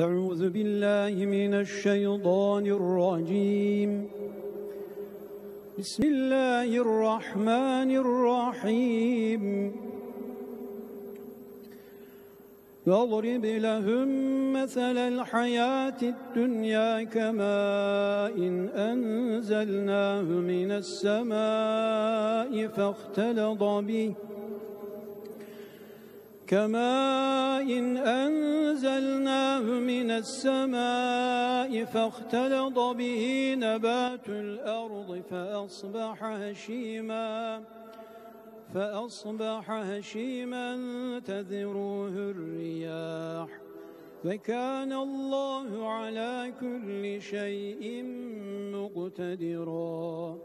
أعوذ بالله من الشيطان الرجيم. بسم الله الرحمن الرحيم. واضرب لهم مثل الحياة الدنيا كماء أنزلناه من السماء فاختلط به نبات الأرض فأصبح هشيما تذروه الرياح وكان الله على كل شيء مقتدرا.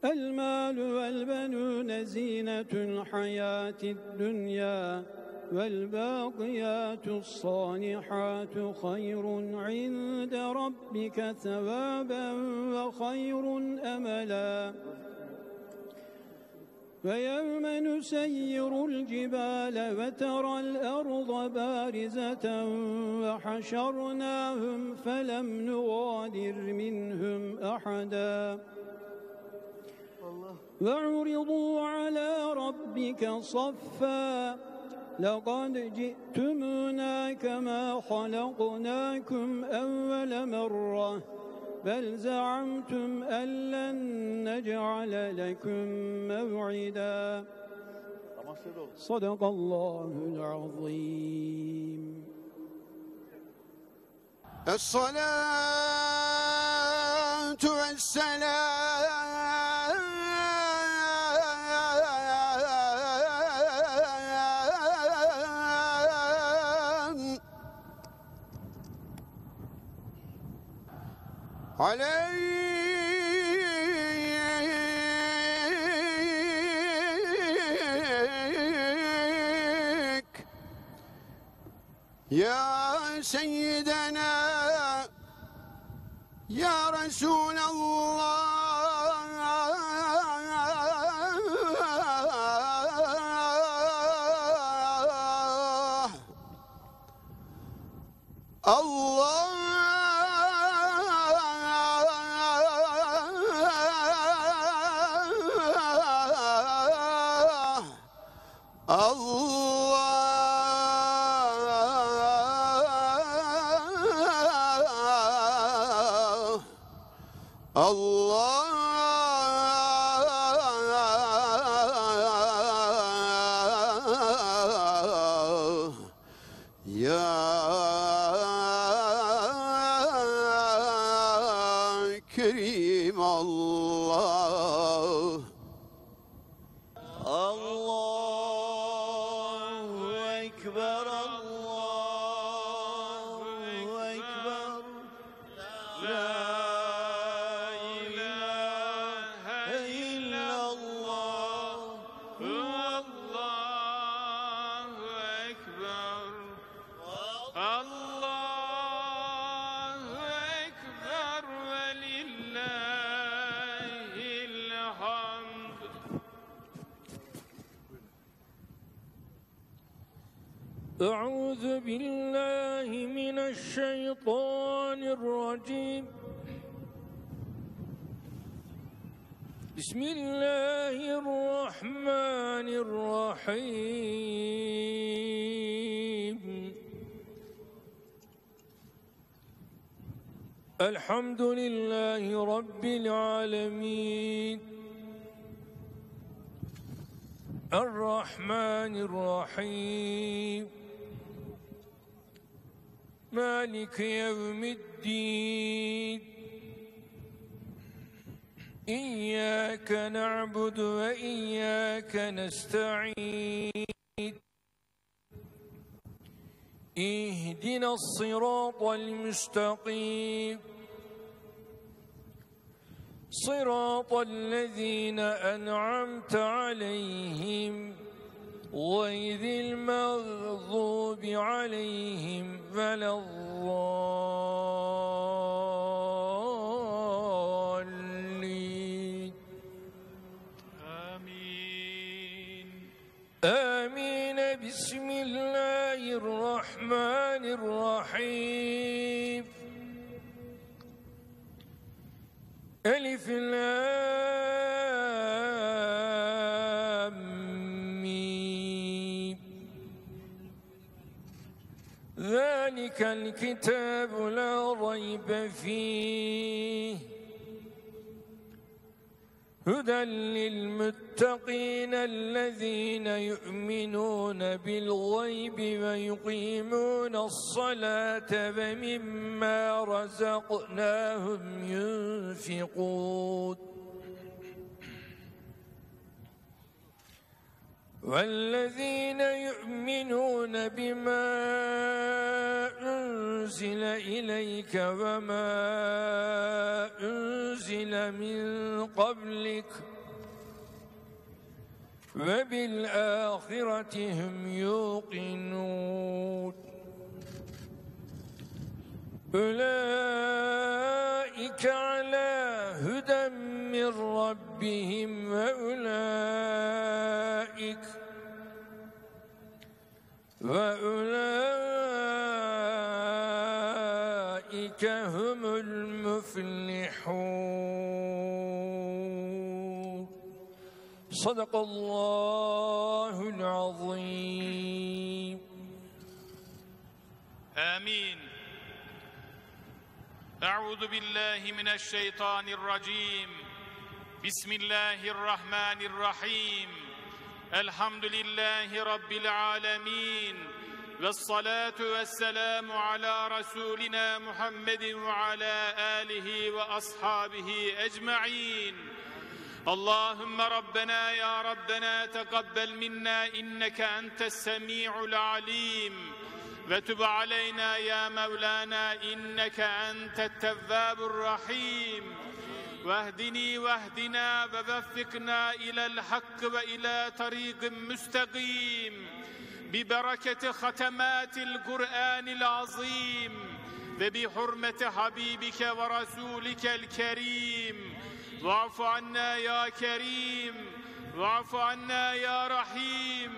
المال والبنون زينة الحياة الدنيا والباقيات الصالحات خير عند ربك ثوابا وخير أملا. ويوم نسير الجبال وترى الأرض بارزة وحشرناهم فلم نغادر منهم أحدا وعرضوا على ربك صفا لقد جئتمونا كما خلقناكم أول مرة بل زعمتم أن لن نجعل لكم موعدا. صدق الله العظيم. الصلاة والسلام عليك يا سيدنا يا رسول الله. كريم الله. الله أكبر الله أكبر لا إله إلا الله هو الله أكبر الله أعوذ بالله من الشيطان الرجيم. بسم الله الرحمن الرحيم. الحمد لله رب العالمين الرحمن الرحيم مالك يوم الدين. إياك نعبد وإياك نستعين. اهدنا الصراط المستقيم صراط الذين أنعمت عليهم غير المغضوب عليهم ولا الضالين. آمين. بسم الله الرحمن الرحمن الرحيم ألف لام ميم ذلك الكتاب لا ريب فيه هدى للمتقين الذين يؤمنون بالغيب ويقيمون الصلاة ومما رزقناهم ينفقون والذين يؤمنون بما أنزل إليك وما أنزل من قبلك وبالآخرة هم يوقنون أولئك على هدى من ربهم وأولئك هم المفلحون صدق الله العظيم. آمين. أعوذ بالله من الشيطان الرجيم. بسم الله الرحمن الرحيم. الحمد لله رب العالمين والصلاة والسلام على رسولنا محمد وعلى آله وأصحابه أجمعين. اللهم ربنا يا ربنا تقبل منا إنك أنت السميع العليم وتب علينا يا مولانا إنك أنت التواب الرحيم واهدني واهدنا ووفقنا إلى الحق وإلى طريق مستقيم ببركة ختمات القرآن العظيم وبحرمة حبيبك ورسولك الكريم. واعف عنا يا كريم واعف عنا يا رحيم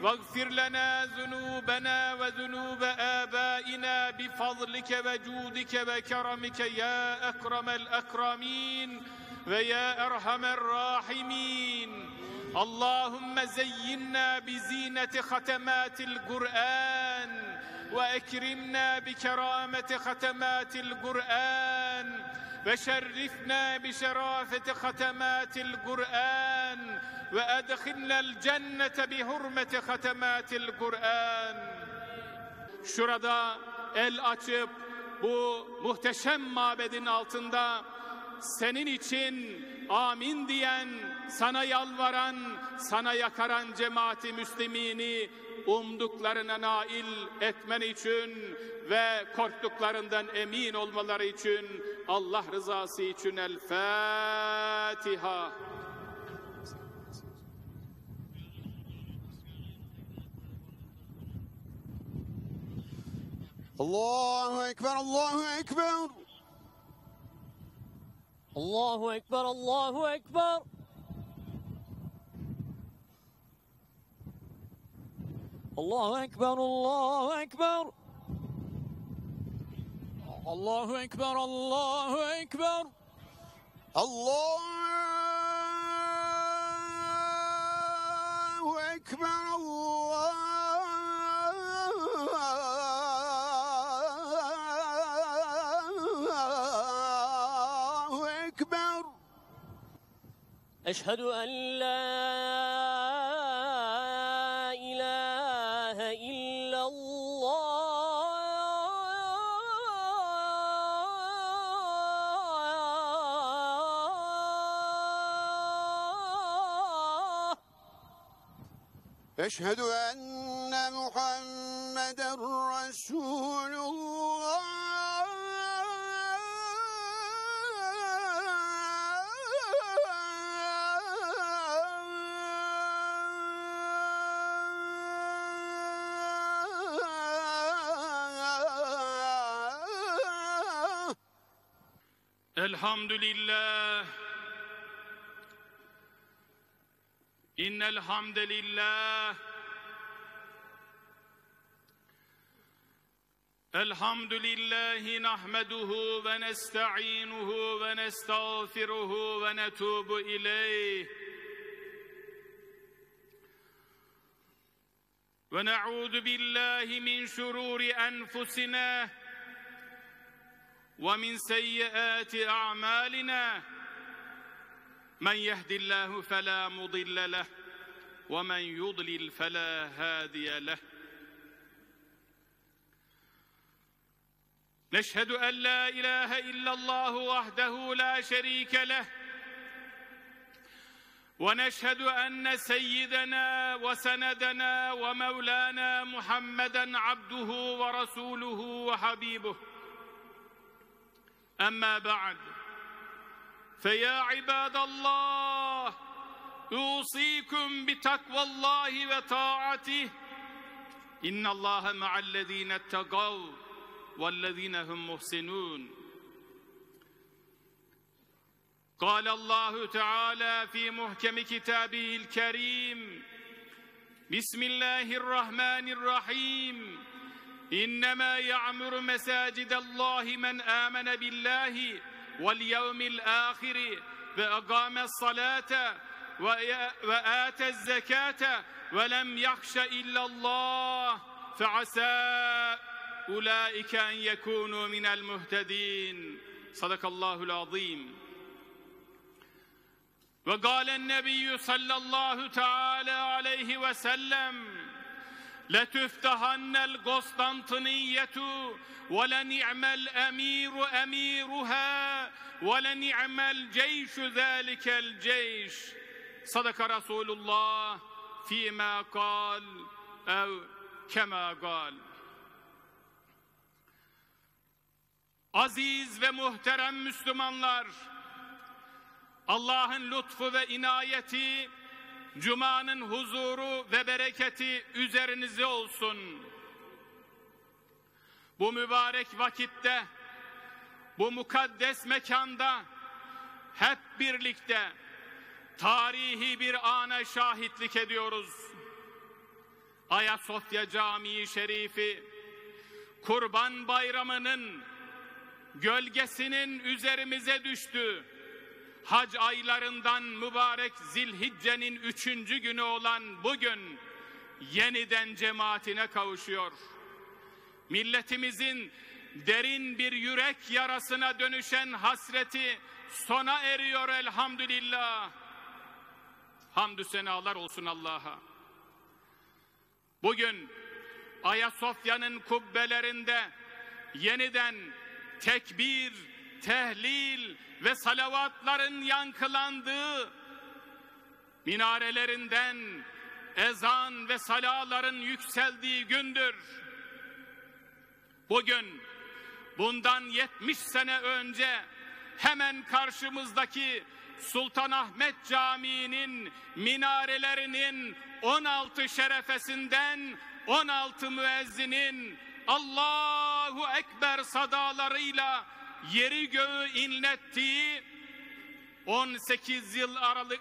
واغفر لنا ذنوبنا وذنوب آبائنا بفضلك وجودك وكرمك يا أكرم الأكرمين ويا أرحم الراحمين. اللهم زينا بزينة ختمات القرآن وأكرمنا بكرامة ختمات القرآن وشرفنا بشرافة ختمات القرآن وأدخلنا الجنة بحرمة ختمات القرآن. Şurada el açıp bu muhteşem mabedin altında senin için amin diyen, sana yalvaran, sana yakaran cemaati müslimini umduklarına nail etmen için ve korktuklarından emin olmaları için Allah rızası için El Fatiha. Allahu Ekber, Allahu Ekber. Allahu Ekber, Allahu Ekber. Allahu Ekber, Allahu Ekber. Allahu Ekber, Allahu Ekber. Allahu Ekber, Allahu Ekber. Eşhedü en la ilahe illallah. Eşhedü enne Muhammeden Resulullah. Elhamdülillah. İnnel hamdelillah الحمد لله نحمده ونستعينه ونستغفره ونتوب إليه ونعوذ بالله من شرور أنفسنا ومن سيئات أعمالنا من يهد الله فلا مضل له ومن يضلل فلا هادي له نشهد أن لا إله إلا الله وحده لا شريك له ونشهد أن سيدنا وسندنا ومولانا محمدًا عبده ورسوله وحبيبه أما بعد فيا عباد الله أوصيكم بتقوى الله وطاعته إن الله مع الذين اتقوا والذين هم محسنون قال الله تعالى في محكم كتابه الكريم بسم الله الرحمن الرحيم إنما يعمر مساجد الله من آمن بالله واليوم الآخر وأقام الصلاة وآتى الزكاة ولم يخش إلا الله فعسى أولئك أن يكونوا من المهتدين صدق الله العظيم وقال النبي صلى الله تعالى عليه وسلم لتفتحن القسطنطينية ولنعم الأمير أميرها ولنعم الجيش ذلك الجيش صدق رسول الله فيما قال أو كما قال. Aziz ve muhterem Müslümanlar, Allah'ın lütfu ve inayeti, Cuma'nın huzuru ve bereketi üzerinize olsun. Bu mübarek vakitte, bu mukaddes mekanda hep birlikte tarihi bir ana şahitlik ediyoruz. Ayasofya Camii Şerifi, Kurban Bayramı'nın gölgesinin üzerimize düştü. Hac aylarından mübarek Zilhicce'nin 3. günü olan bugün yeniden cemaatine kavuşuyor. Milletimizin derin bir yürek yarasına dönüşen hasreti sona eriyor elhamdülillah. Hamdü senalar olsun Allah'a. Bugün Ayasofya'nın kubbelerinde yeniden tekbir, tehlil ve salavatların yankılandığı, minarelerinden ezan ve salaların yükseldiği gündür. Bugün bundan 70 sene önce hemen karşımızdaki Sultanahmet Camii'nin minarelerinin 16 şerefesinden 16 müezzinin Allahu Ekber sadalarıyla yeri göğü inlettiği 18 yıl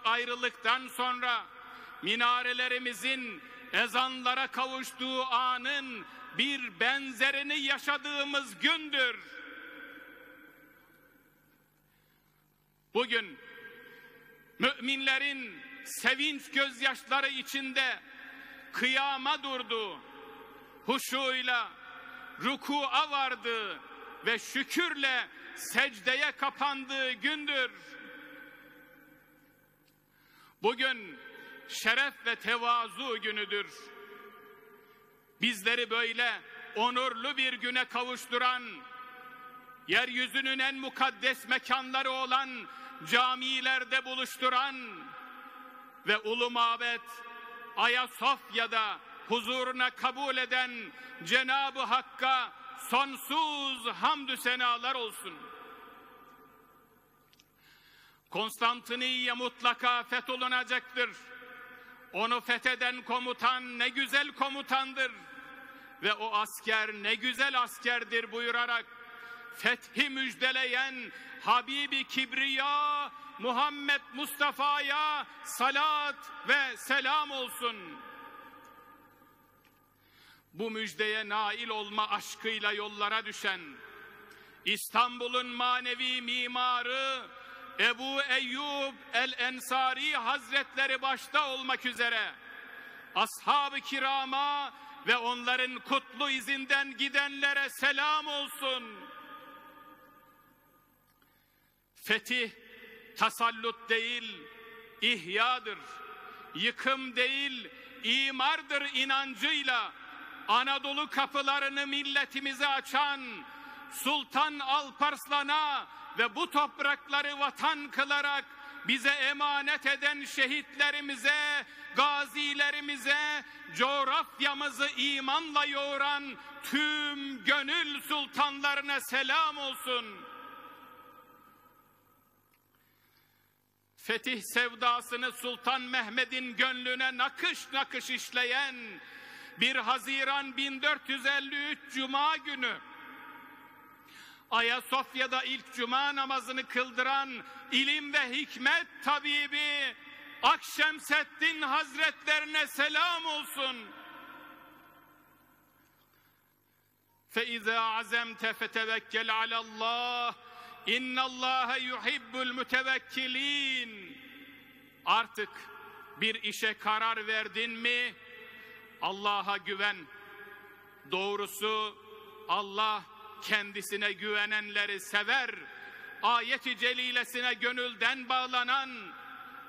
ayrılıktan sonra minarelerimizin ezanlara kavuştuğu anın bir benzerini yaşadığımız gündür. Bugün müminlerin sevinç gözyaşları içinde kıyama durdu, huşuyla rükûa vardı ve şükürle secdeye kapandığı gündür. Bugün şeref ve tevazu günüdür. Bizleri böyle onurlu bir güne kavuşturan, yeryüzünün en mukaddes mekanları olan camilerde buluşturan ve Ulu Mabet Ayasofya'da huzuruna kabul eden Cenab-ı Hakk'a sonsuz hamdü senalar olsun. Konstantiniye mutlaka fetholunacaktır. Onu fetheden komutan ne güzel komutandır ve o asker ne güzel askerdir buyurarak fethi müjdeleyen Habibi Kibriya Muhammed Mustafa'ya salat ve selam olsun. bu müjdeye nail olma aşkıyla yollara düşen, İstanbul'un manevi mimarı Ebu Eyyub el-Ensari Hazretleri başta olmak üzere ashab-ı kirama ve onların kutlu izinden gidenlere selam olsun. Fetih, tasallut değil, ihyadır. Yıkım değil, imardır inancıyla Anadolu kapılarını milletimize açan Sultan Alparslan'a ve bu toprakları vatan kılarak bize emanet eden şehitlerimize, gazilerimize, coğrafyamızı imanla yoğuran tüm gönül sultanlarına selam olsun. Fetih sevdasını Sultan Mehmet'in gönlüne nakış nakış işleyen 1 Haziran 1453 Cuma günü Ayasofya'da ilk cuma namazını kıldıran ilim ve hikmet tabibi Akşemseddin Hazretlerine selam olsun. فَاِذَا عَزَمْتَ فَتَوَكَّلْ عَلَى اللّٰهِ اِنَّ اللّٰهَ يُحِبُّ الْمُتَوَكِّلِينَ. Artık bir işe karar verdin mi Allah'a güven. Doğrusu Allah kendisine güvenenleri sever. Ayet-i celilesine gönülden bağlanan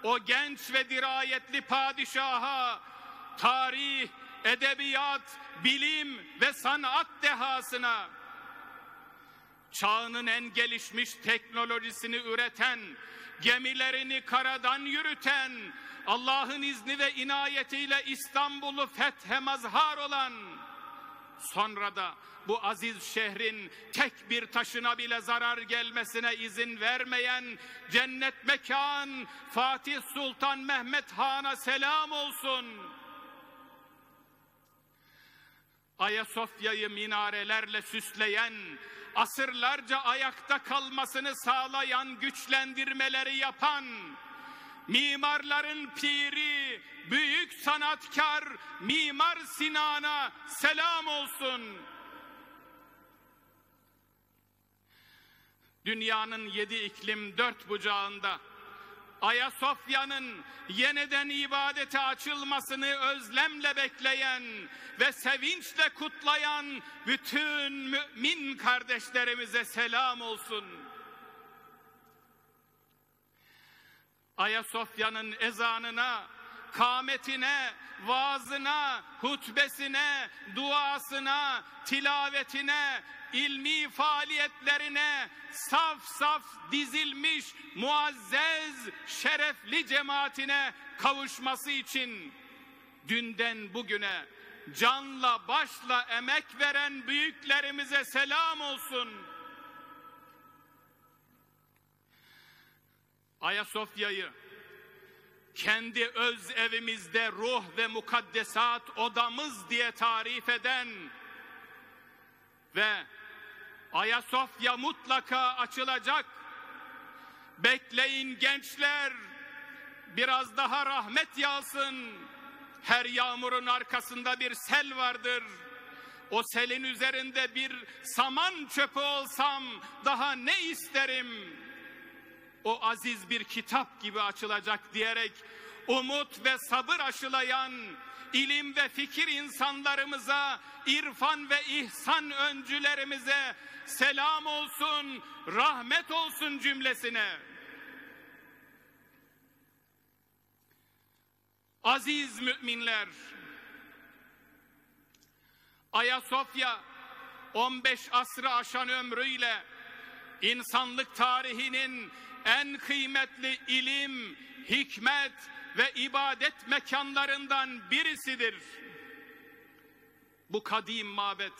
o genç ve dirayetli padişaha, tarih, edebiyat, bilim ve sanat dehasına, çağının en gelişmiş teknolojisini üreten, gemilerini karadan yürüten, Allah'ın izni ve inayetiyle İstanbul'u fethe mazhar olan, sonra da bu aziz şehrin tek bir taşına bile zarar gelmesine izin vermeyen cennet mekan Fatih Sultan Mehmet Han'a selam olsun. Ayasofya'yı minarelerle süsleyen, asırlarca ayakta kalmasını sağlayan güçlendirmeleri yapan, mimarların piri, büyük sanatkar Mimar Sinan'a selam olsun. Dünyanın 7 iklim 4 bucağında Ayasofya'nın yeniden ibadete açılmasını özlemle bekleyen ve sevinçle kutlayan bütün mümin kardeşlerimize selam olsun. Ayasofya'nın ezanına, kâmetine, vaazına, hutbesine, duasına, tilavetine, ilmi faaliyetlerine saf saf dizilmiş muazzez, şerefli cemaatine kavuşması için dünden bugüne canla başla emek veren büyüklerimize selam olsun. Ayasofya'yı kendi öz evimizde ruh ve mukaddesat odamız diye tarif eden ve Ayasofya mutlaka açılacak, bekleyin gençler, biraz daha rahmet yağsın, her yağmurun arkasında bir sel vardır, o selin üzerinde bir saman çöpü olsam daha ne isterim, o aziz bir kitap gibi açılacak diyerek umut ve sabır aşılayan ilim ve fikir insanlarımıza, irfan ve ihsan öncülerimize selam olsun, rahmet olsun cümlesine. Aziz müminler, Ayasofya 15 asrı aşan ömrüyle insanlık tarihinin en kıymetli ilim, hikmet ve ibadet mekanlarından birisidir. Bu kadim mabet,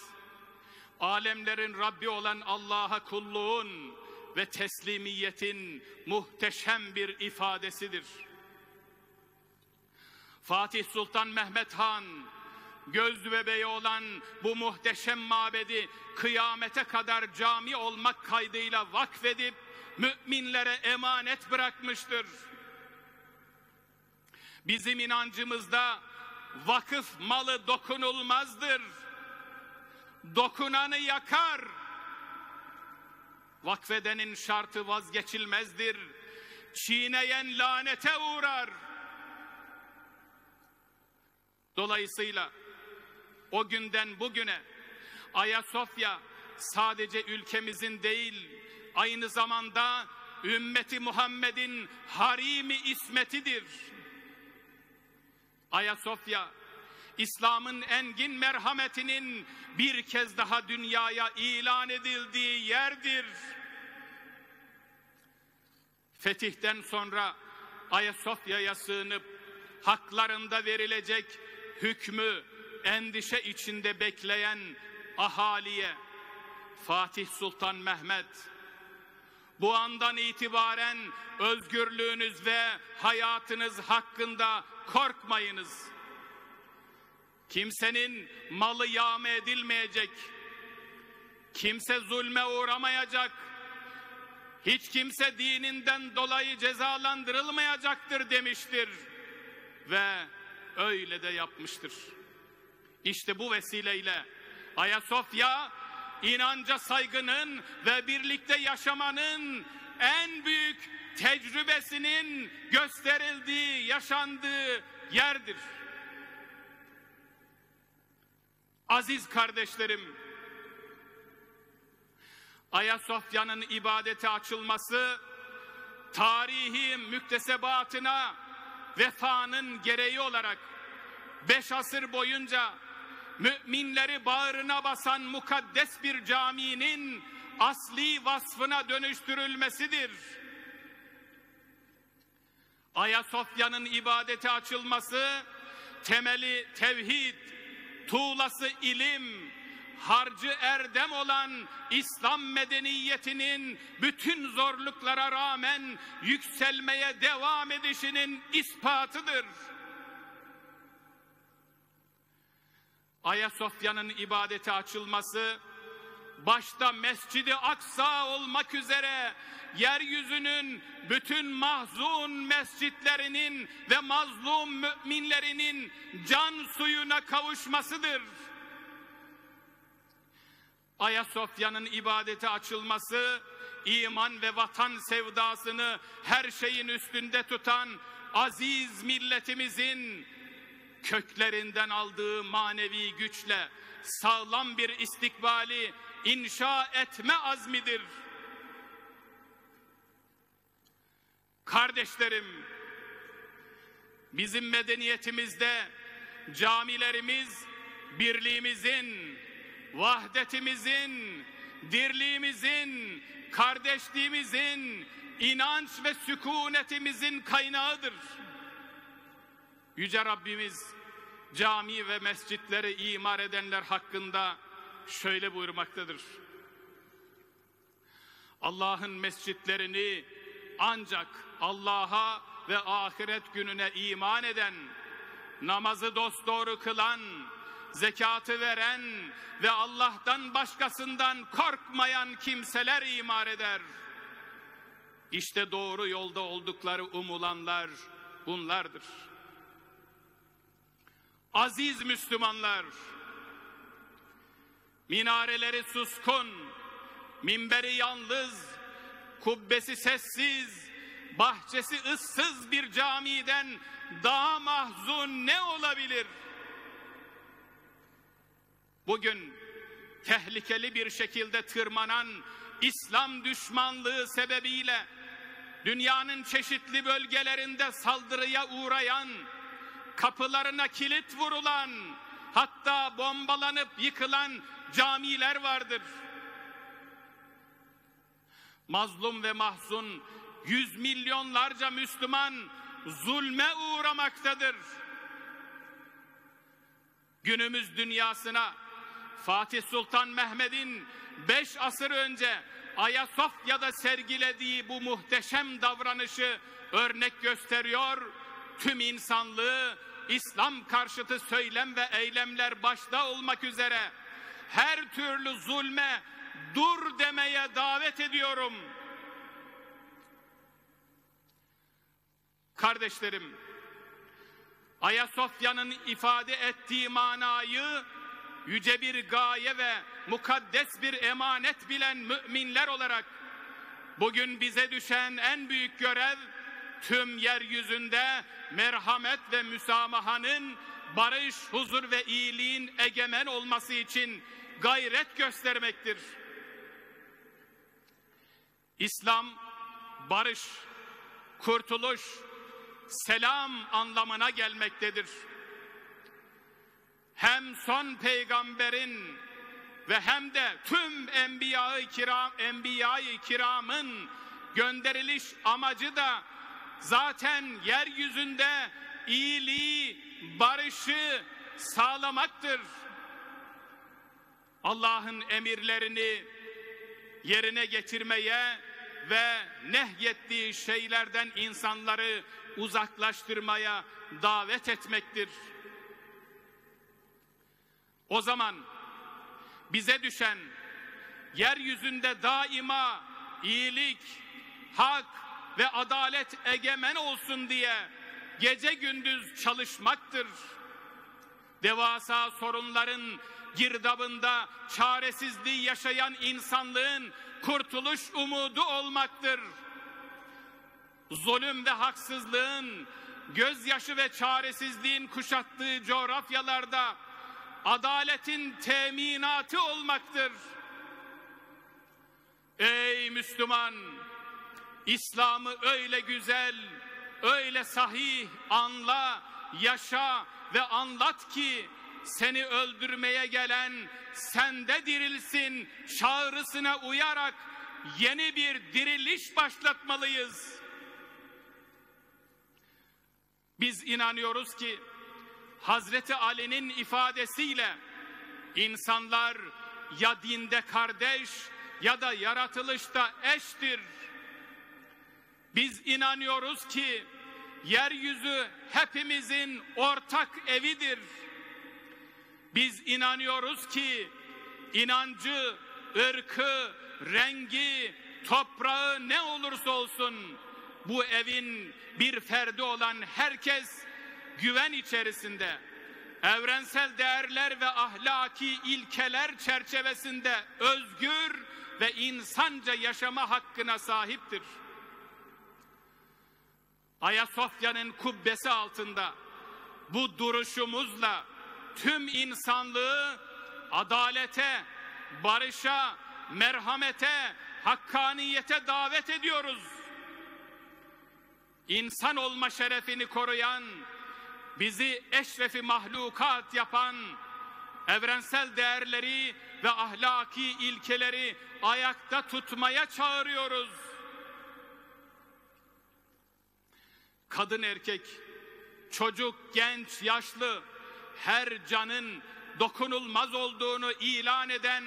alemlerin Rabbi olan Allah'a kulluğun ve teslimiyetin muhteşem bir ifadesidir. Fatih Sultan Mehmet Han, göz bebeği olan bu muhteşem mabedi kıyamete kadar cami olmak kaydıyla vakfedip müminlere emanet bırakmıştır. Bizim inancımızda vakıf malı dokunulmazdır. dokunanı yakar. Vakfedenin şartı vazgeçilmezdir. Çiğneyen lanete uğrar. Dolayısıyla o günden bugüne Ayasofya sadece ülkemizin değil, aynı zamanda ümmeti Muhammed'in harimi ismetidir. Ayasofya, İslam'ın engin merhametinin bir kez daha dünyaya ilan edildiği yerdir. Fetihten sonra Ayasofya'ya sığınıp haklarında verilecek hükmü endişe içinde bekleyen ahaliye Fatih Sultan Mehmet, bu andan itibaren özgürlüğünüz ve hayatınız hakkında korkmayınız. Kimsenin malı yağma edilmeyecek, kimse zulme uğramayacak, hiç kimse dininden dolayı cezalandırılmayacaktır demiştir ve öyle de yapmıştır. İşte bu vesileyle Ayasofya, inanca saygının ve birlikte yaşamanın en büyük tecrübesinin gösterildiği, yaşandığı yerdir. Aziz kardeşlerim, Ayasofya'nın ibadete açılması, tarihi müktesebatına vefanın gereği olarak 5 asır boyunca müminleri bağrına basan mukaddes bir caminin asli vasfına dönüştürülmesidir. Ayasofya'nın ibadete açılması, temeli tevhid, tuğlası ilim, harcı erdem olan İslam medeniyetinin bütün zorluklara rağmen yükselmeye devam edişinin ispatıdır. Ayasofya'nın ibadete açılması, başta Mescid-i Aksa olmak üzere yeryüzünün bütün mahzun mescitlerinin ve mazlum müminlerinin can suyuna kavuşmasıdır. Ayasofya'nın ibadete açılması, iman ve vatan sevdasını her şeyin üstünde tutan aziz milletimizin köklerinden aldığı manevi güçle sağlam bir istikbali inşa etme azmidir. Kardeşlerim, bizim medeniyetimizde camilerimiz birliğimizin, vahdetimizin, dirliğimizin, kardeşliğimizin, inanç ve sükunetimizin kaynağıdır. Yüce Rabbimiz cami ve mescitleri imar edenler hakkında şöyle buyurmaktadır: Allah'ın mescitlerini ancak Allah'a ve ahiret gününe iman eden, namazı dosdoğru kılan, zekatı veren ve Allah'tan başkasından korkmayan kimseler imar eder. İşte doğru yolda oldukları umulanlar bunlardır. Aziz Müslümanlar, minareleri suskun, minberi yalnız, kubbesi sessiz, bahçesi ıssız bir camiden daha mahzun ne olabilir? Bugün tehlikeli bir şekilde tırmanan İslam düşmanlığı sebebiyle dünyanın çeşitli bölgelerinde saldırıya uğrayan, kapılarına kilit vurulan, hatta bombalanıp yıkılan camiler vardır. Mazlum ve mahzun yüz milyonlarca Müslüman zulme uğramaktadır. Günümüz dünyasına Fatih Sultan Mehmet'in 5 asır önce Ayasofya'da sergilediği bu muhteşem davranışı örnek gösteriyor. Tüm insanlığı İslam karşıtı söylem ve eylemler başta olmak üzere her türlü zulme dur demeye davet ediyorum. Kardeşlerim, Ayasofya'nın ifade ettiği manayı yüce bir gaye ve mukaddes bir emanet bilen müminler olarak bugün bize düşen en büyük görev tüm yeryüzünde merhamet ve müsamahanın, barış, huzur ve iyiliğin egemen olması için gayret göstermektir. İslam, barış, kurtuluş, selam anlamına gelmektedir. Hem son peygamberin ve hem de tüm enbiya-i kiramın gönderiliş amacı da zaten yeryüzünde iyiliği, barışı sağlamaktır. Allah'ın emirlerini yerine getirmeye ve nehyettiği şeylerden insanları uzaklaştırmaya davet etmektir. O zaman bize düşen yeryüzünde daima iyilik, hak ve adalet egemen olsun diye gece gündüz çalışmaktır. Devasa sorunların girdabında çaresizliği yaşayan insanlığın kurtuluş umudu olmaktır. Zulüm ve haksızlığın, gözyaşı ve çaresizliğin kuşattığı coğrafyalarda adaletin teminatı olmaktır. Ey Müslüman! İslam'ı öyle güzel, öyle sahih anla, yaşa ve anlat ki seni öldürmeye gelen sende dirilsin çağrısına uyarak yeni bir diriliş başlatmalıyız. Biz inanıyoruz ki Hazreti Ali'nin ifadesiyle insanlar ya dinde kardeş ya da yaratılışta eştir. Biz inanıyoruz ki yeryüzü hepimizin ortak evidir. Biz inanıyoruz ki inancı, ırkı, rengi, toprağı ne olursa olsun bu evin bir ferdi olan herkes güven içerisinde, evrensel değerler ve ahlaki ilkeler çerçevesinde özgür ve insanca yaşama hakkına sahiptir. Ayasofya'nın kubbesi altında bu duruşumuzla tüm insanlığı adalete, barışa, merhamete, hakkaniyete davet ediyoruz. İnsan olma şerefini koruyan, bizi eşrefi mahlukat yapan, evrensel değerleri ve ahlaki ilkeleri ayakta tutmaya çağırıyoruz. Kadın erkek, çocuk, genç, yaşlı, her canın dokunulmaz olduğunu ilan eden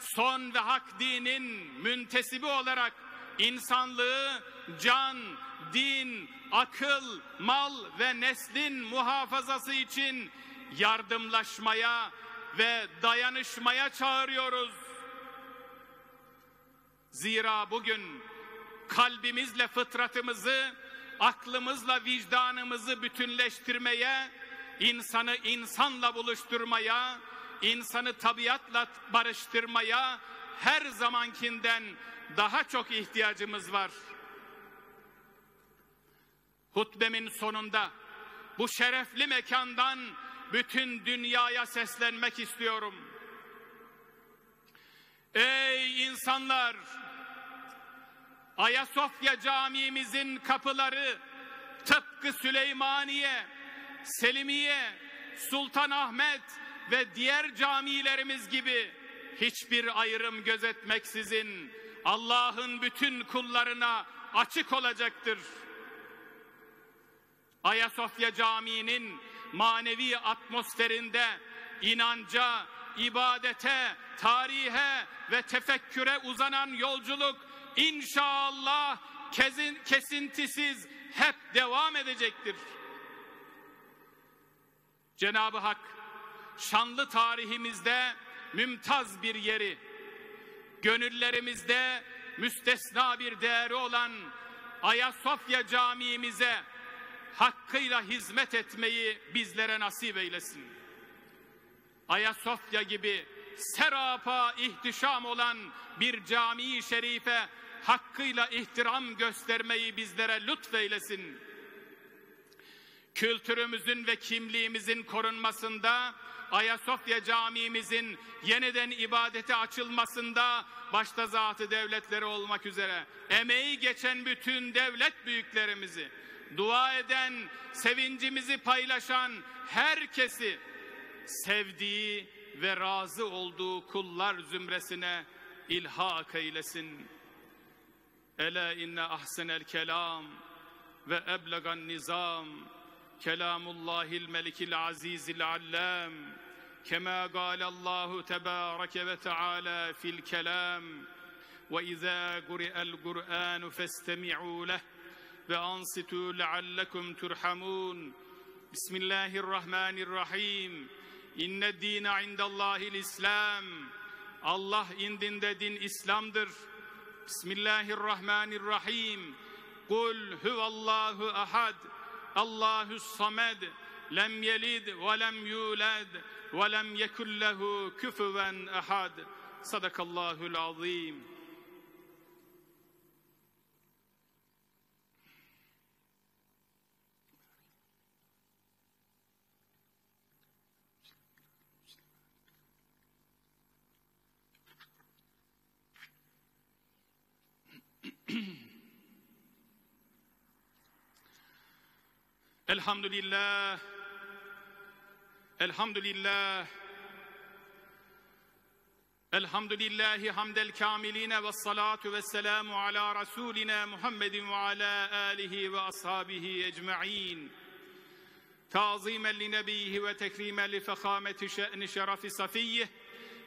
son ve hak dinin müntesibi olarak insanlığı can, din, akıl, mal ve neslin muhafazası için yardımlaşmaya ve dayanışmaya çağırıyoruz. Zira bugün kalbimizle fıtratımızı, aklımızla vicdanımızı bütünleştirmeye, insanı insanla buluşturmaya, insanı tabiatla barıştırmaya her zamankinden daha çok ihtiyacımız var. Hutbemin sonunda bu şerefli mekandan bütün dünyaya seslenmek istiyorum. Ey insanlar! Ayasofya Camii'mizin kapıları tıpkı Süleymaniye, Selimiye, Sultanahmet ve diğer camilerimiz gibi hiçbir ayrım gözetmeksizin Allah'ın bütün kullarına açık olacaktır. Ayasofya Camii'nin manevi atmosferinde inanca, ibadete, tarihe ve tefekküre uzanan yolculuk İnşallah kesintisiz hep devam edecektir. Cenab-ı Hak şanlı tarihimizde mümtaz bir yeri, gönüllerimizde müstesna bir değeri olan Ayasofya Camii'mize hakkıyla hizmet etmeyi bizlere nasip eylesin. Ayasofya gibi serapa ihtişam olan bir cami-i şerife hakkıyla ihtiram göstermeyi bizlere lütfeylesin. Kültürümüzün ve kimliğimizin korunmasında, Ayasofya Camimizin yeniden ibadete açılmasında, başta zat-ı devletleri olmak üzere emeği geçen bütün devlet büyüklerimizi, dua eden, sevincimizi paylaşan herkesi sevdiği ve razı olduğu kullar zümresine ilhak eylesin. Ela inne ahsenel kelam ve eblegan nizam kelamullahil melikil azizil allam kema galallahu tebareke ve teala fil kelam ve izâ guri'el Kur'anu festemi'û leh ve ansitû leallekum turhamun. Bismillahirrahmanirrahim. İnne dîne indallâhil İslam. Allah indinde din İslam'dır. Bismillahirrahmanirrahim. Kul huvallahu ahad. Allahus samed. Lem yelid ve lem yulad ve lem yekun lehu küfüven ahad. Sadakallahul azim. Elhamdülillah, elhamdülillah, elhamdülillahi hamdel kamiline ve salatu ve selamu ala Resulina Muhammedin ve ala alihi ve ashabihi ecma'in. Ta'zimen li nebiyhi ve tekrimen li fekhameti şe'ni şerefi safiyyih.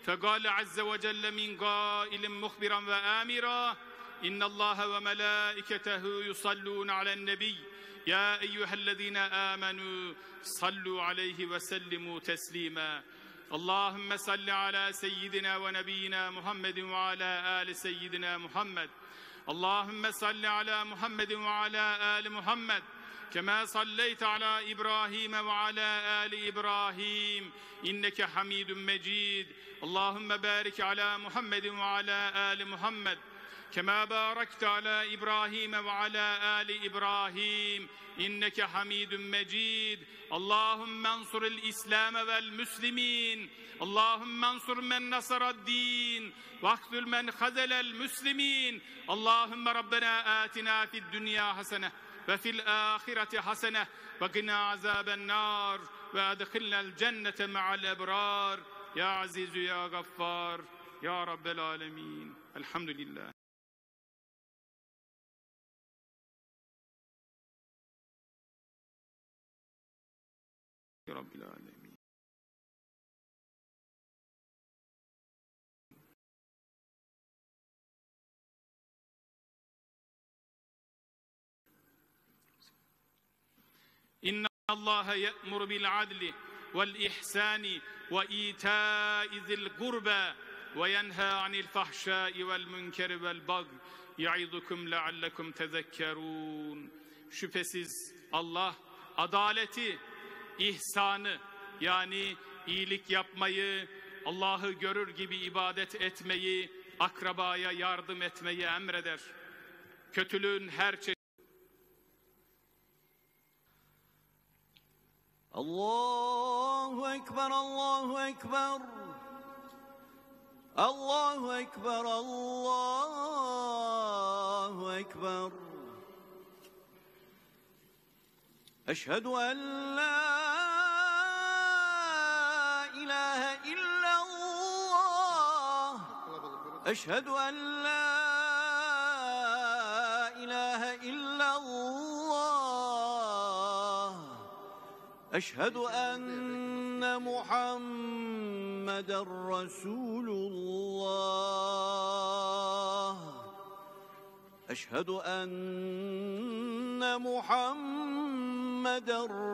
Fekale azze ve celle min gâilin muhbiran ve âmira. İnnallâhe ve melâiketehu yusallûne alen nebiy. Ya eyyühellezine amenu sallu aleyhi ve sellimu teslima. Allahümme salli ala seyyidina ve nebiyyina Muhammedin ve ala ali seyyidina Muhammed. Allahümme salli ala Muhammedin ve ala ali Muhammed. Kema salleyte ala İbrahim ve ala ali İbrahim. İnneke hamidun mecid. Allahümme barik ala Muhammedin ve ala ali Muhammed. كما باركت على إبراهيم وعلى آل إبراهيم إنك حميد مجيد اللهم انصر الإسلام والمسلمين اللهم انصر من نصر الدين واخذل من خذل المسلمين اللهم ربنا آتنا في الدنيا حسنة وفي الآخرة حسنة وقنا عذاب النار وأدخلنا الجنة مع الأبرار يا عزيز يا غفار يا رب العالمين الحمد لله. Rabbil alemin. İnna Allaha ye'muru bil adli vel ihsani ve ita'i zil kurba ve yenha anil fahşai vel münkeri vel bagy ya'idukum leallekum tezekkerun. Şüphesiz Allah adaleti, İhsanı yani iyilik yapmayı, Allah'ı görür gibi ibadet etmeyi, akrabaya yardım etmeyi emreder. Kötülüğün her çeşidi. Allahu Ekber, Allahu Ekber. Allahu Ekber, Allahu Ekber. Eşhedü en la ilahe illallah. Eşhedü en la ilahe illallah. Eşhedü enne Muhammeden Resulullah. Eşhedü enne Muhammeden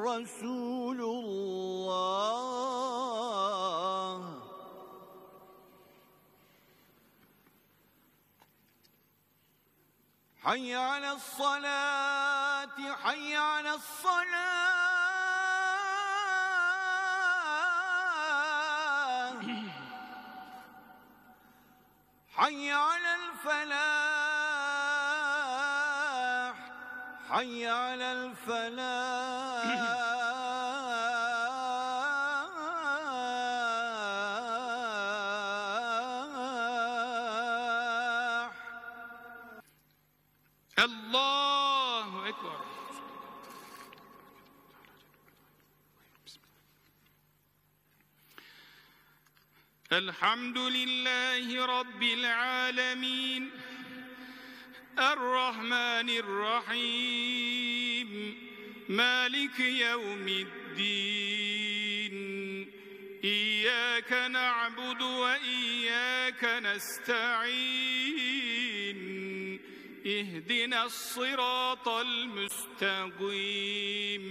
Resulullah. Hayy ale's-salati, hayy ale's-salah. حي على الفلاح حي على الفلاح الله أكبر. الحمد لله رب العالمين الرحمن الرحيم مالك يوم الدين إياك نعبد وإياك نستعين اهدنا الصراط المستقيم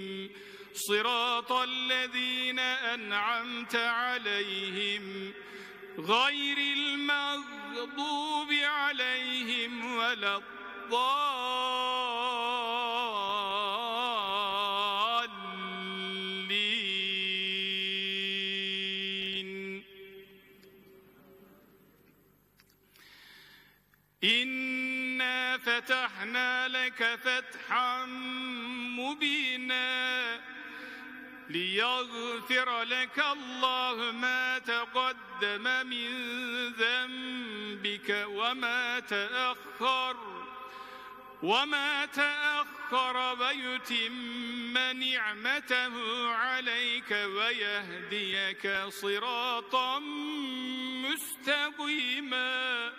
صراط الذين أنعمت عليهم غير المغضوب عليهم ولا الضالين. إنا فتحنا لك فتحا مبينا ليغفر لك الله ما تقدم من ذنبك وما تأخر ويتم نعمته عليك ويهديك صراطا مستقيما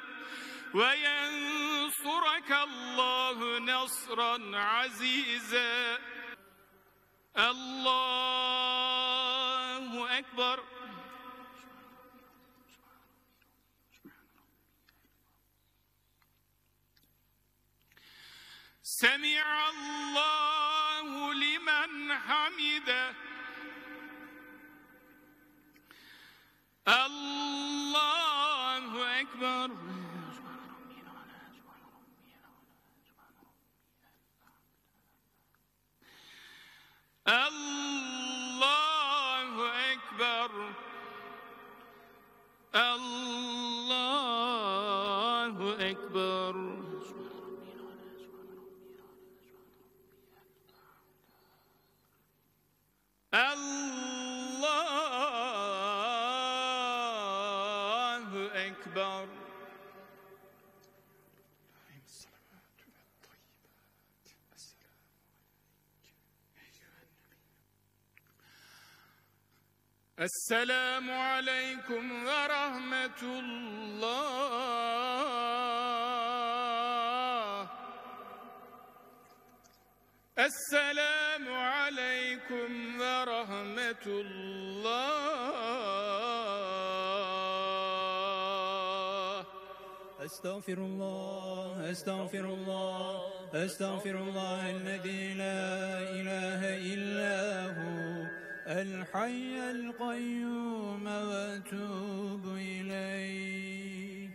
وينصرك الله نصرا عزيزا. الله أكبر. سمع الله لمن حمده. الله أكبر. الله أكبر. الله أكبر. الله أكبر. السلام عليكم ورحمة الله. السلام عليكم ورحمة الله. أستغفر الله أستغفر الله أستغفر الله الذي لا إله إلا هو الحي القيوم وأتوب إليه.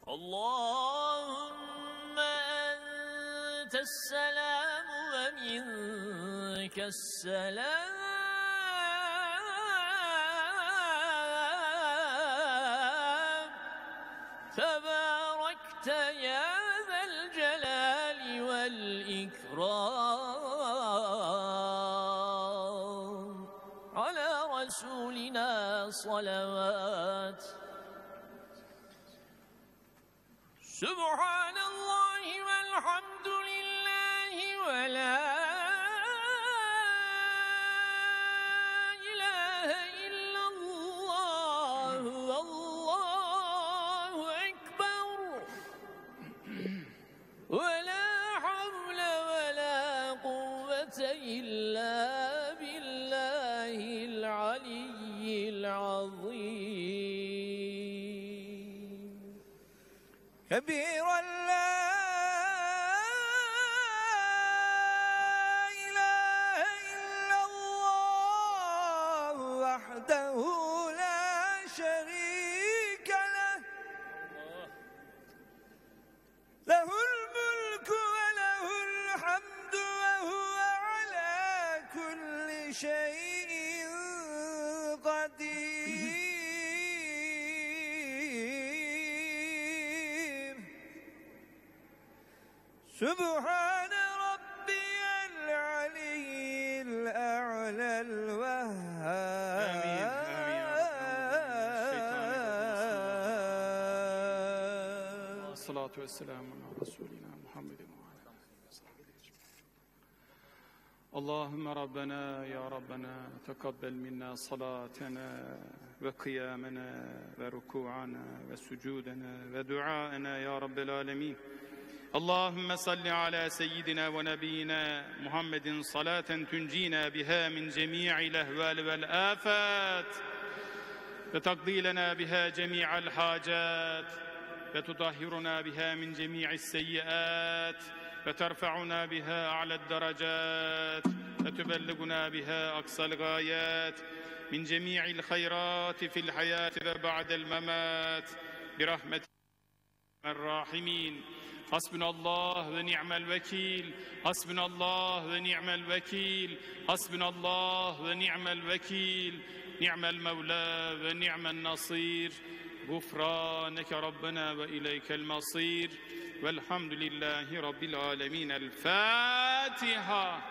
اللهم أنت السلام ومنك السلام تباركت يا ذا الجلال والإكرام. على رسولنا صلوات. سبحان الله والحمد لله ولا إله إلا الله والله أكبر ولا حول ولا قوة إلا بالله العلي العظيم. كبيرا لا إله إلا الله وحده لا شريك له له الملك وله الحمد وهو على كل شيء قدير. سبحان ربي العلي الأعلى الوهاب. الصلاة والسلام على رسولنا محمد وعلى آله وصحبه أجمعين. اللهم ربنا يا ربنا تقبل منا صلاتنا وقيامنا وركوعنا وسجودنا ودعاءنا يا رب العالمين. اللهم صل على سيدنا ونبينا محمد صلاة تنجينا بها من جميع الأهوال والآفات وتقضي لنا بها جميع الحاجات وتطهرنا بها من جميع السيئات وترفعنا بها أعلى الدرجات وتبلغنا بها أقصى الغايات من جميع الخيرات في الحياة وبعد الممات برحمتك يا الراحمين. حسبنا الله ونعم الوكيل، حسبنا الله ونعم الوكيل، حسبنا الله ونعم الوكيل، نعم المولى ونعم النصير. غفرانك ربنا وإليك المصير والحمد لله رب العالمين. الفاتحة.